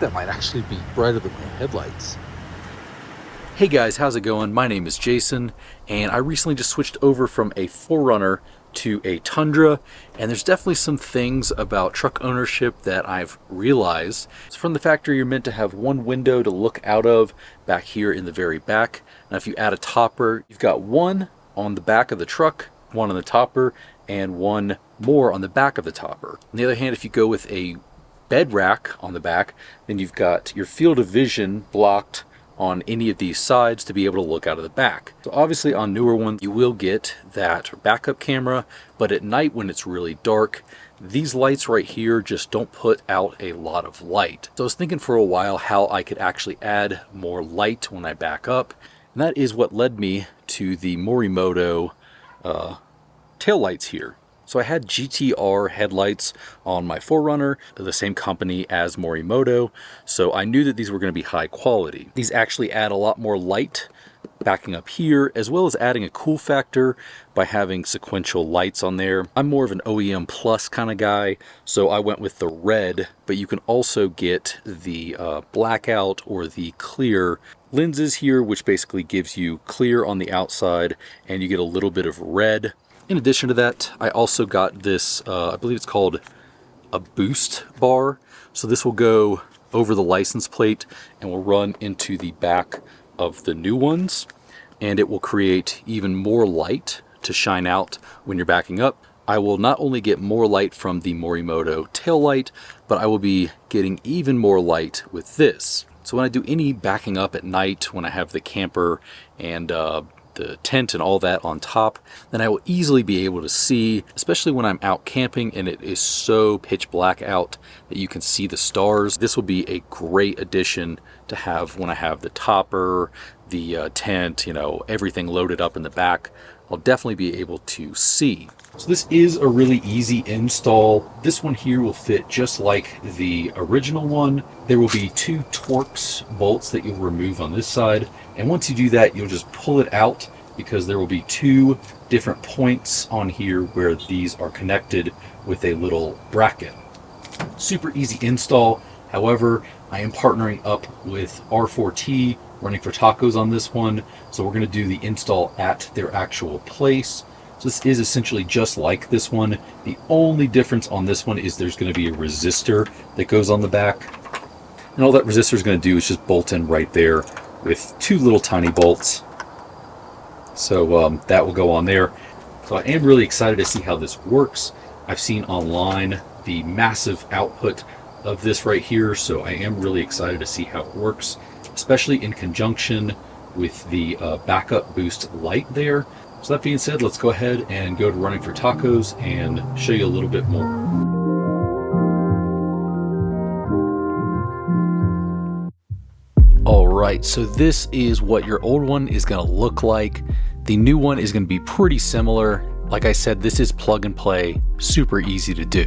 that might actually be brighter than my headlights. Hey guys, how's it going? My name is Jason, and I recently just switched over from a 4Runner to a Tundra, and there's definitely some things about truck ownership that I've realized. So from the factory, you're meant to have one window to look out of back here in the very back. Now if you add a topper, you've got one on the back of the truck, one on the topper, and one more on the back of the topper. On the other hand, if you go with a bed rack on the back, then you've got your field of vision blocked on any of these sides to be able to look out of the back. So obviously on newer ones you will get that backup camera, but at night when it's really dark, these lights right here just don't put out a lot of light. So I was thinking for a while how I could actually add more light when I back up, and that is what led me to the Morimoto tail lights here. So I had GTR headlights on my 4Runner, the same company as Morimoto, so I knew that these were going to be high quality. These actually add a lot more light backing up here, as well as adding a cool factor by having sequential lights on there. I'm more of an OEM plus kind of guy, so I went with the red, but you can also get the blackout or the clear lenses here, which basically gives you clear on the outside and you get a little bit of red. In addition to that, I also got this, I believe it's called a boost bar. So this will go over the license plate and will run into the back of the new ones. And it will create even more light to shine out when you're backing up. I will not only get more light from the Morimoto tail light, but I will be getting even more light with this. So when I do any backing up at night, when I have the camper and the tent and all that on top, then I will easily be able to see, especially when I'm out camping and it is so pitch black out that you can see the stars. This will be a great addition to have when I have the topper, the tent, you know, everything loaded up in the back. I'll definitely be able to see. So this is a really easy install. This one here will fit just like the original one. There will be two Torx bolts that you'll remove on this side. And once you do that, you'll just pull it out because there will be two different points on here where these are connected with a little bracket. Super easy install. However, I am partnering up with R4T, Running for Tacos on this one. So we're going to do the install at their actual place. So this is essentially just like this one. The only difference on this one is there's going to be a resistor that goes on the back. And all that resistor is going to do is just bolt in right there with two little tiny bolts. So that will go on there. So I am really excited to see how this works. I've seen online the massive output of this right here, so I am really excited to see how it works, especially in conjunction with the backup boost light there. So that being said, let's go ahead and go to Running for Tacos and show you a little bit more. Alright, so this is what your old one is going to look like. The new one is going to be pretty similar. Like I said, this is plug and play, super easy to do.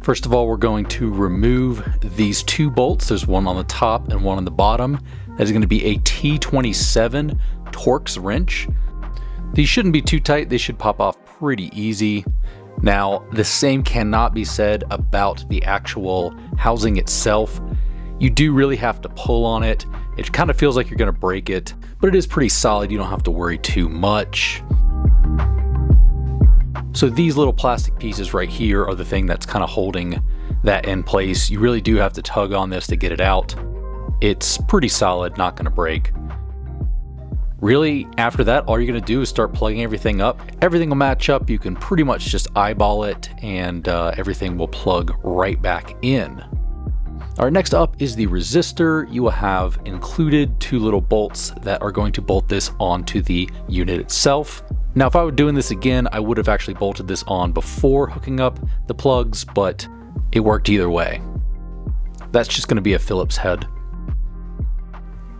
First of all, we're going to remove these two bolts. There's one on the top and one on the bottom. That is going to be a T27 Torx wrench. These shouldn't be too tight, they should pop off pretty easy. Now, the same cannot be said about the actual housing itself. You do really have to pull on it. It kind of feels like you're going to break it, but it is pretty solid. You don't have to worry too much. So these little plastic pieces right here are the thing that's kind of holding that in place. You really do have to tug on this to get it out. It's pretty solid, not going to break. Really, after that, all you're going to do is start plugging everything up. Everything will match up. You can pretty much just eyeball it and everything will plug right back in. All right, next up is the resistor. You will have included two little bolts that are going to bolt this onto the unit itself. Now, if I were doing this again, I would have actually bolted this on before hooking up the plugs, but it worked either way. That's just going to be a Phillips head.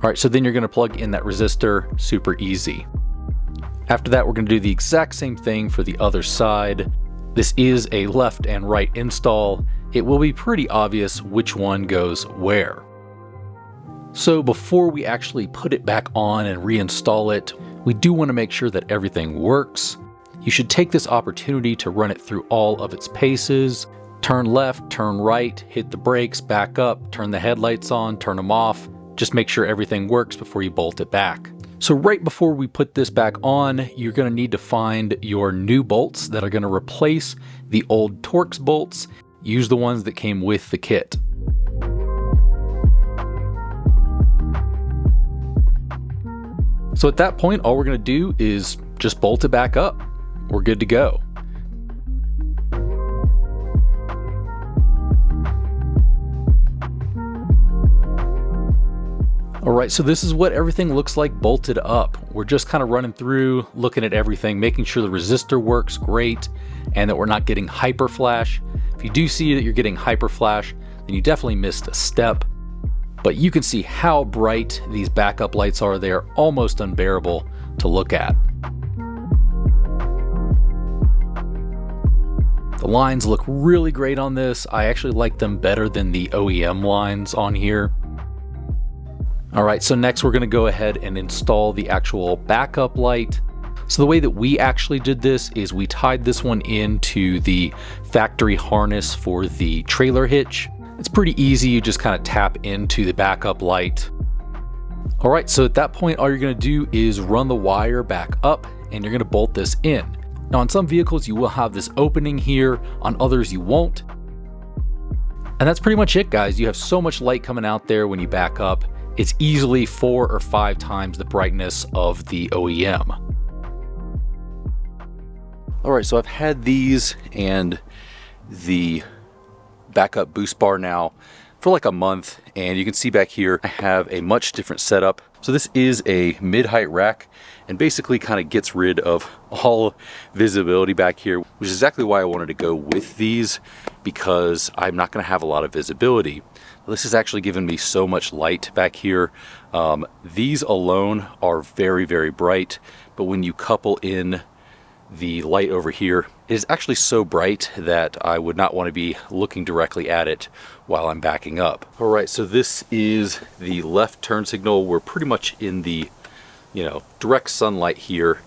All right, so then you're going to plug in that resistor, super easy. After that, we're going to do the exact same thing for the other side. This is a left and right install. It will be pretty obvious which one goes where. So before we actually put it back on and reinstall it, we do want to make sure that everything works. You should take this opportunity to run it through all of its paces. Turn left, turn right, hit the brakes, back up, turn the headlights on, turn them off. Just make sure everything works before you bolt it back. So right before we put this back on, you're going to need to find your new bolts that are going to replace the old Torx bolts. Use the ones that came with the kit. So at that point, all we're going to do is just bolt it back up. We're good to go. All right, so this is what everything looks like bolted up. We're just kind of running through, looking at everything, making sure the resistor works great and that we're not getting hyper flash. If you do see that you're getting hyper flash, then you definitely missed a step. But you can see how bright these backup lights are. They're almost unbearable to look at. The lines look really great on this. I actually like them better than the OEM lines on here. All right, so next we're gonna go ahead and install the actual backup light. So the way that we actually did this is we tied this one into the factory harness for the trailer hitch. It's pretty easy, you just kind of tap into the backup light. All right, so at that point, all you're gonna do is run the wire back up and you're gonna bolt this in. Now on some vehicles, you will have this opening here, on others you won't. And that's pretty much it, guys. You have so much light coming out there when you back up. It's easily 4 or 5 times the brightness of the OEM. All right, so I've had these and the backup boost bar now for like a month, and you can see back here I have a much different setup. So this is a mid-height rack and basically kind of gets rid of all visibility back here, which is exactly why I wanted to go with these, because I'm not going to have a lot of visibility. This has actually given me so much light back here. These alone are very, very bright, but when you couple in the light over here, it is actually so bright that I would not want to be looking directly at it while I'm backing up. All right, so this is the left turn signal. We're pretty much in the, direct sunlight here,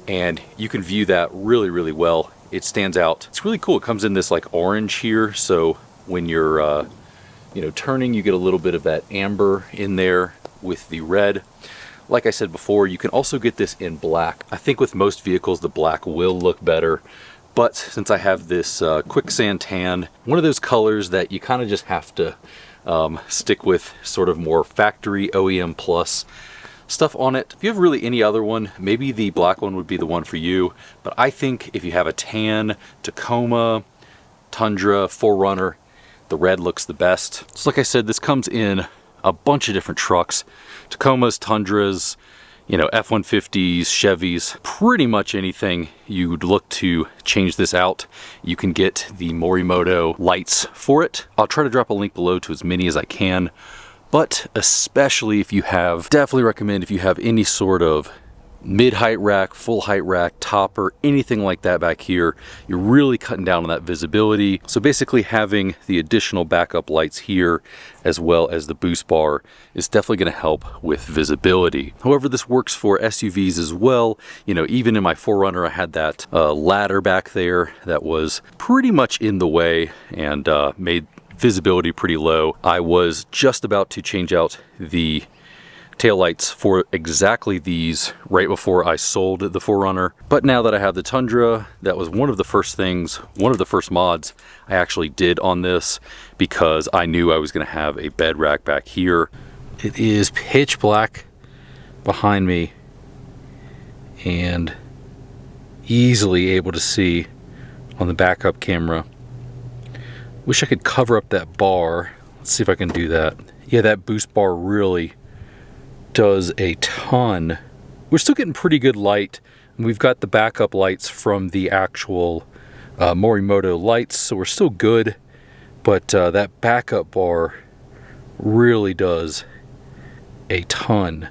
and you can view that really, really well. It stands out. It's really cool. It comes in this like orange here, so when you're turning, you get a little bit of that amber in there with the red. Like I said before, you can also get this in black. I think with most vehicles, the black will look better, but since I have this quicksand tan, one of those colors that you kind of just have to stick with sort of more factory OEM plus stuff on it. If you have really any other one, maybe the black one would be the one for you, but I think if you have a tan, Tacoma, Tundra, 4Runner, the red looks the best. So like I said, this comes in a bunch of different trucks. Tacomas, Tundras, F-150s, Chevys, pretty much anything you'd look to change this out. You can get the Morimoto lights for it. I'll try to drop a link below to as many as I can, but especially definitely recommend if you have any sort of mid-height rack, full height rack, topper, anything like that back here, you're really cutting down on that visibility. So basically having the additional backup lights here as well as the boost bar is definitely going to help with visibility. However, this works for SUVs as well. Even in my 4Runner, I had that ladder back there that was pretty much in the way and made visibility pretty low. I was just about to change out the tail lights for exactly these right before I sold the 4Runner. But now that I have the Tundra, that was one of the first mods I actually did on this, because I knew I was going to have a bed rack back here. It is pitch black behind me and easily able to see on the backup camera. Wish I could cover up that bar. Let's see if I can do that. Yeah, that boost bar really does a ton. We're still getting pretty good light. We've got the backup lights from the actual Morimoto lights, so we're still good, but that backup bar really does a ton.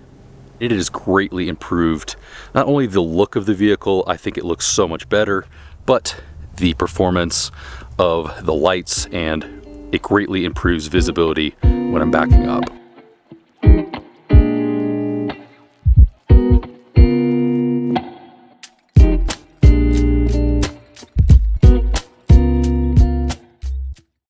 It is greatly improved. Not only the look of the vehicle, I think it looks so much better, but the performance of the lights, and it greatly improves visibility when I'm backing up.